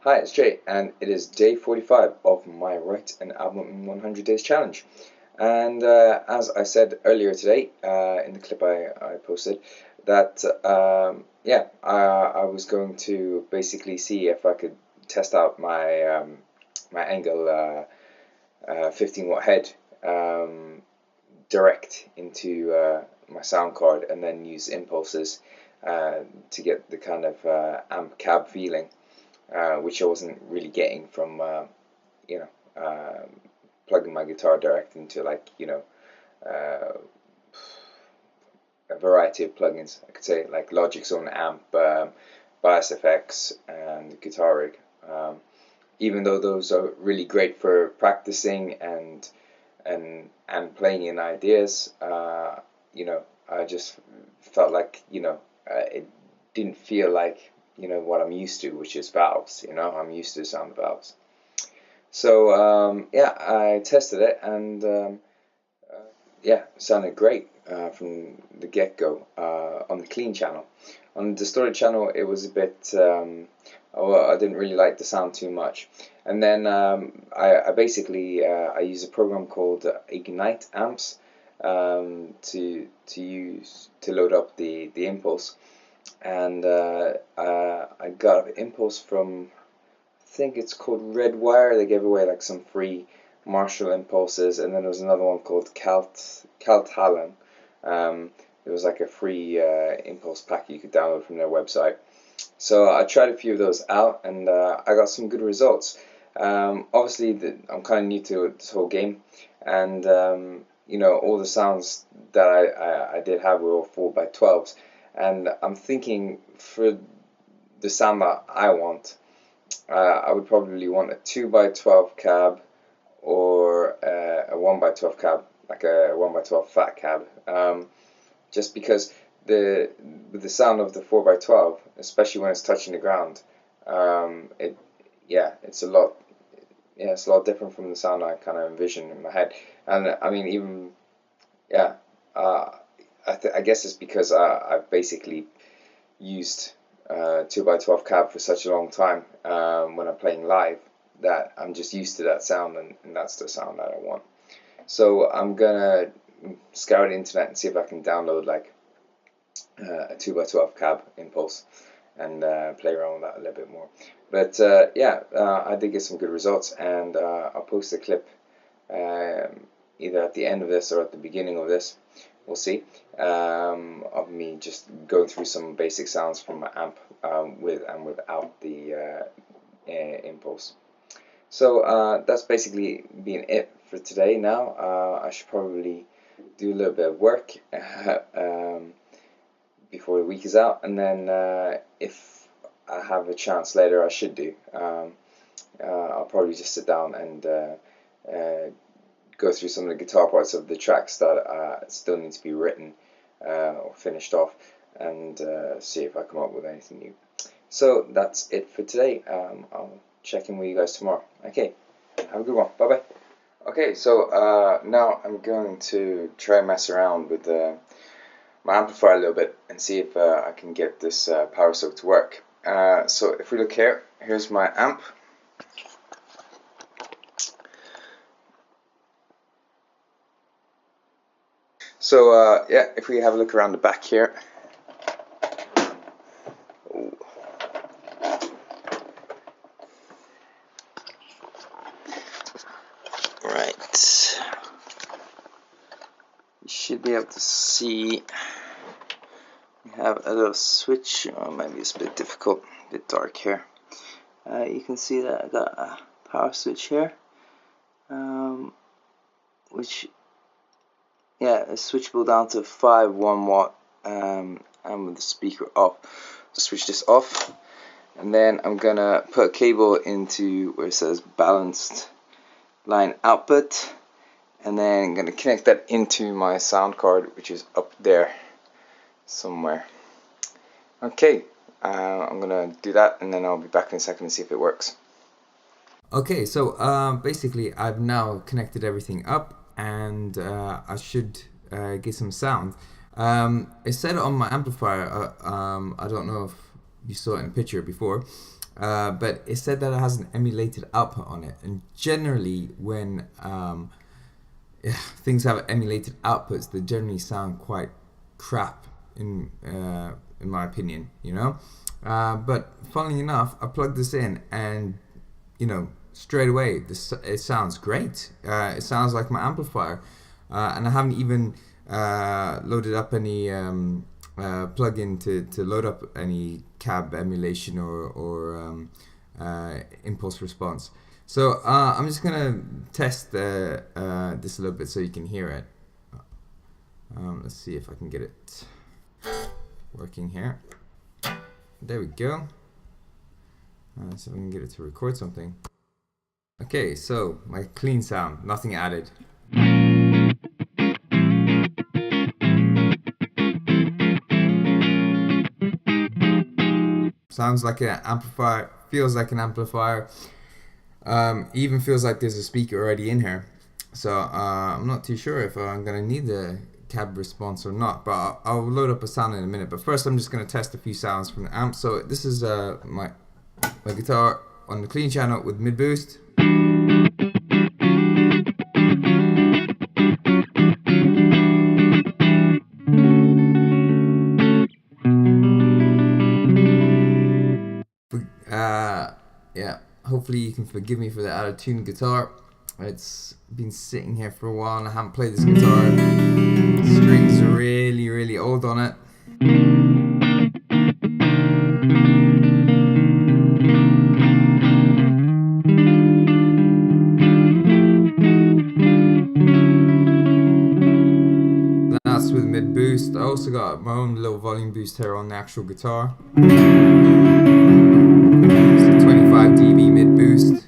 Hi, it's Jay, and it is day 45 of my Write an Album in 100 Days challenge. And as I said earlier today, in the clip I posted, that I was going to basically see if I could test out my my Engl 15-watt head direct into my sound card, and then use impulses to get the kind of amp cab feeling. Which I wasn't really getting from, plugging my guitar direct into, a variety of plugins. I could say like Logic's own amp, Bias FX, and Guitar Rig. Even though those are really great for practicing and playing in ideas, I just felt like it didn't feel like what I'm used to, which is valves. I'm used to the sound of valves. So I tested it, and it sounded great from the get-go on the clean channel. On the distorted channel, it was a bit I didn't really like the sound too much. And then I basically I use a program called Giveit100 to use to load up the impulse. And I got an impulse from, I think it's called Redwire. They gave away like some free Marshall impulses, and then there was another one called Caltalan. It was like a free impulse pack you could download from their website. So I tried a few of those out, and I got some good results. Obviously, I'm kind of new to this whole game, and all the sounds that I did have were all 4x12s. And I'm thinking for the sound that I want, I would probably want a 2x12 cab or a 1x12 cab, like a 1x12 fat cab. Just because with the sound of the 4x12, especially when it's touching the ground, it's a lot. Yeah, it's a lot different from the sound I kind of envision in my head. And I mean, even I guess it's because I've basically used 2x12 cab for such a long time when I'm playing live, that I'm just used to that sound, and that's the sound that I want. So I'm gonna scour the internet and see if I can download like a 2x12 cab impulse and play around with that a little bit more. But I did get some good results, and I'll post a clip either at the end of this or at the beginning of this. We'll see, of me just going through some basic sounds from my amp with and without the impulse. So that's basically been it for today. Now I should probably do a little bit of work before the week is out, and then if I have a chance later, I should do. I'll probably just sit down and go through some of the guitar parts of the tracks that still need to be written or finished off, and see if I come up with anything new. So that's it for today. I'll check in with you guys tomorrow. Okay, have a good one. Bye bye. Okay, so now I'm going to try and mess around with my amplifier a little bit and see if I can get this power soak to work. So if we look here, here's my amp. So if we have a look around the back here. Right, you should be able to see we have a little switch. Maybe it's a bit difficult, a bit dark here. You can see that I got a power switch here, which is switchable down to 5 1-watt, and with the speaker off. So switch this off, and then I'm gonna put a cable into where it says balanced line output, and then I'm gonna connect that into my sound card, which is up there somewhere. Okay, I'm gonna do that, and then I'll be back in a second to see if it works. Okay, so basically I've now connected everything up, and I should get some sound. It said on my amplifier, I don't know if you saw it in a picture before, but it said that it has an emulated output on it, and generally when things have emulated outputs, they generally sound quite crap in my opinion, you know. But funnily enough, I plugged this in, and you know, straight away it sounds great. It sounds like my amplifier, and I haven't even loaded up any plugin to load up any cab emulation or impulse response. So I'm just gonna test this a little bit so you can hear it. Let's see if I can get it working here. There we go. So we can get it to record something. Okay, so my clean sound, nothing added. Sounds like an amplifier, feels like an amplifier. Even feels like there's a speaker already in here. So I'm not too sure if I'm gonna need the cab response or not, but I'll load up a sound in a minute. But first I'm just gonna test a few sounds from the amp. So this is my guitar on the clean channel with mid boost. Yeah, hopefully you can forgive me for the out of tune guitar. It's been sitting here for a while and I haven't played this guitar. The strings are really old on it. That's with mid boost. I also got my own little volume boost here on the actual guitar. It's a 25 dB mid boost.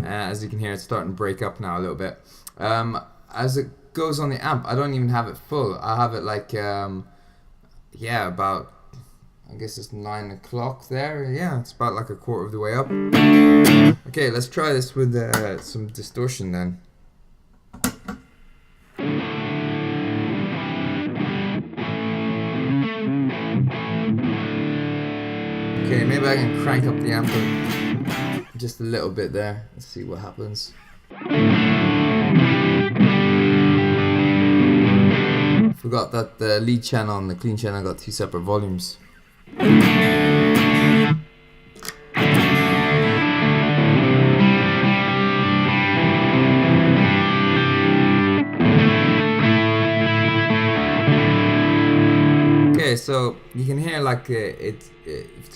As you can hear, it's starting to break up now a little bit. As it goes on the amp, I don't even have it full. I have it like, yeah, about, I guess it's 9 o'clock there. Yeah, it's about like a quarter of the way up. Okay, let's try this with some distortion then. Okay, maybe I can crank up the amp just a little bit there. Let's see what happens. Forgot that the lead channel and the clean channel got two separate volumes. Okay, so you can hear like to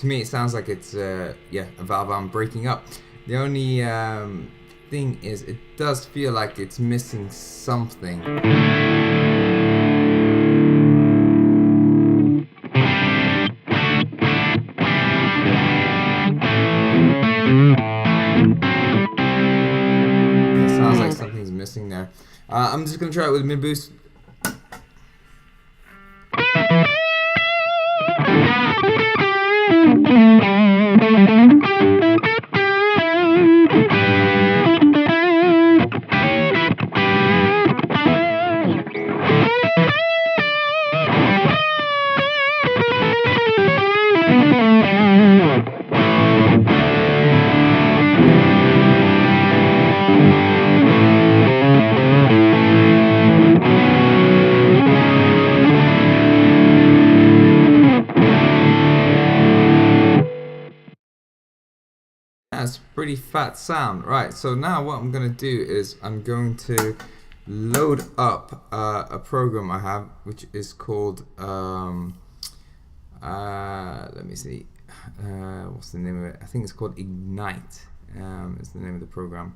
me it sounds like it's yeah, a valve arm breaking up. The only thing is it does feel like it's missing something. It sounds like something's missing there. I'm just gonna try it with mid boost. That's pretty fat sound. Right, so now what I'm going to do is I'm going to load up a program I have, which is called let me see, what's the name of it? I think it's called Ignite. Is the name of the program.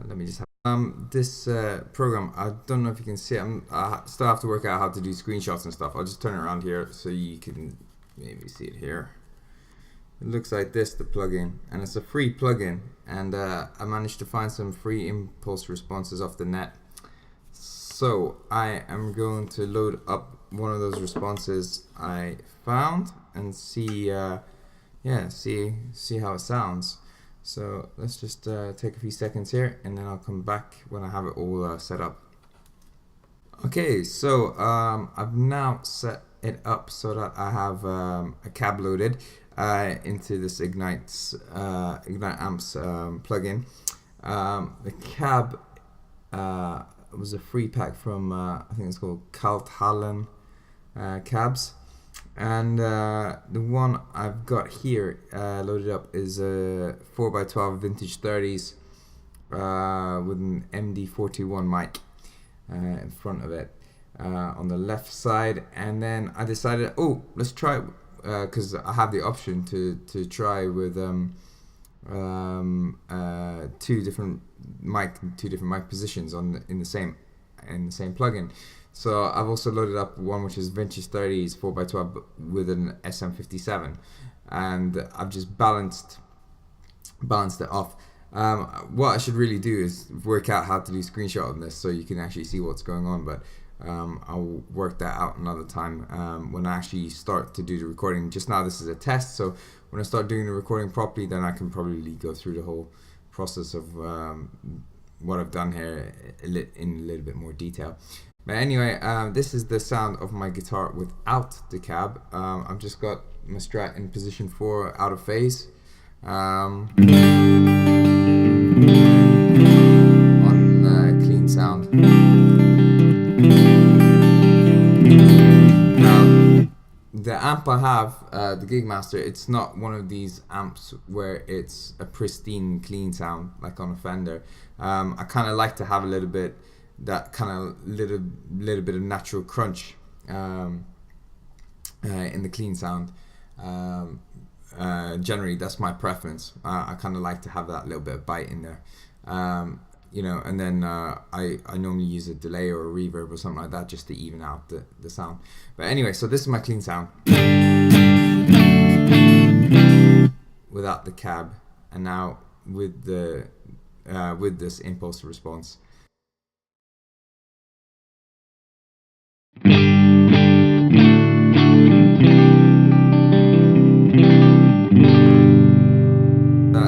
Let me just have this program. I don't know if you can see it. I still have to work out how to do screenshots and stuff. I'll just turn it around here so you can maybe see it here. It looks like this, the plugin, and it's a free plugin, and I managed to find some free impulse responses off the net. So I am going to load up one of those responses I found and see, yeah, see how it sounds. So let's just take a few seconds here, and then I'll come back when I have it all set up. Okay, so I've now set it up so that I have a cab loaded into this Giveit100 plugin. The cab was a free pack from I think it's called Kalthallen cabs, and the one I've got here loaded up is a 4x12 vintage 30s with an MD421 mic in front of it on the left side. And then I decided, oh, let's try it, because I have the option to try with two different mic positions in the same plugin. So I've also loaded up one which is vintage 30s 4x12 with an SM57, and I've just balanced it off. What I should really do is work out how to do screenshot on this so you can actually see what's going on, but I'll work that out another time when I actually start to do the recording. Just now this is a test, so when I start doing the recording properly, then I can probably go through the whole process of what I've done here in a little bit more detail. But anyway, this is the sound of my guitar without the cab. I've just got my Strat in position 4 out of phase. On clean sound. Now, the amp I have, the Gig Master, it's not one of these amps where it's a pristine clean sound like on a Fender. I kind of like to have a little bit of natural crunch in the clean sound. Generally that's my preference. I kind of like to have that little bit of bite in there, and then I normally use a delay or a reverb or something like that just to even out the sound. But anyway, so this is my clean sound without the cab, and now with this impulse response.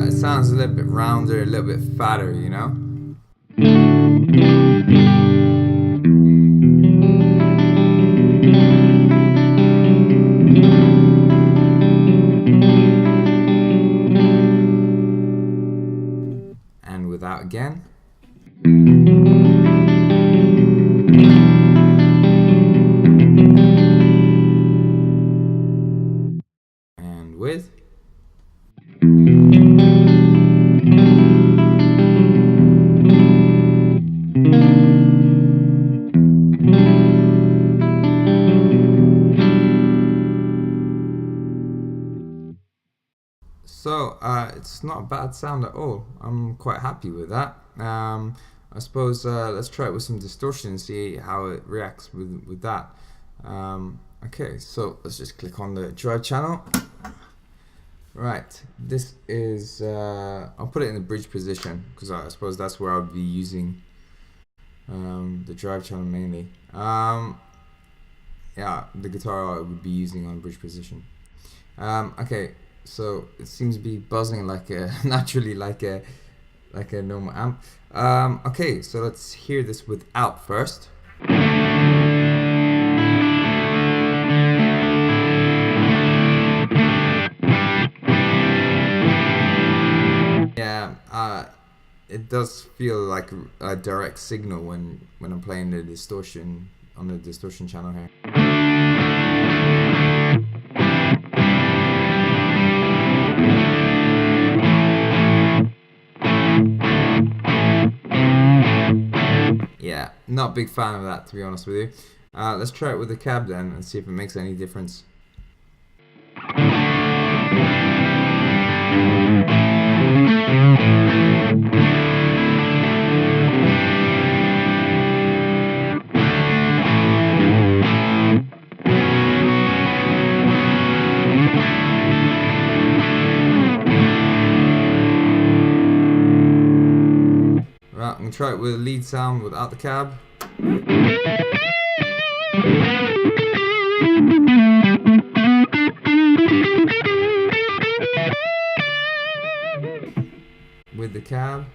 It sounds a little bit rounder, a little bit fatter, you know? And without again. And with. So it's not a bad sound at all. I'm quite happy with that. I suppose let's try it with some distortion and see how it reacts with that. Okay, so let's just click on the drive channel. Right, this is I'll put it in the bridge position because I suppose that's where I'll be using the drive channel mainly. Yeah, the guitar I would be using on bridge position. Okay, so it seems to be buzzing naturally like a normal amp. Okay, so let's hear this without first. Yeah, it does feel like a direct signal when I'm playing the distortion on the distortion channel here. Yeah, not a big fan of that, to be honest with you. Let's try it with the cab then and see if it makes any difference. Right, I'm going to try it with a lead sound without the cab. With the cab.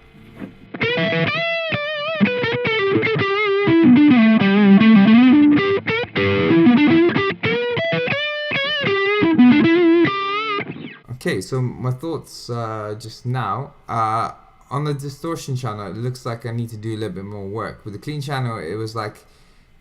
Okay, so my thoughts just now. On the distortion channel, it looks like I need to do a little bit more work. With the clean channel, it was like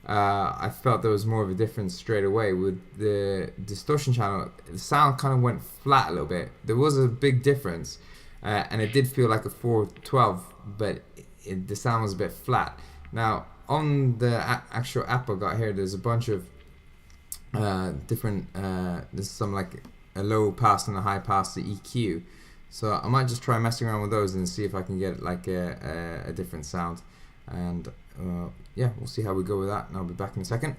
I felt there was more of a difference straight away. With the distortion channel, the sound kind of went flat a little bit. There was a big difference, and it did feel like a 412, but the sound was a bit flat. Now, on the actual app I got here, there's a bunch of different, there's some like a low pass and a high pass to EQ. So I might just try messing around with those and see if I can get like a different sound. And yeah, we'll see how we go with that, and I'll be back in a second.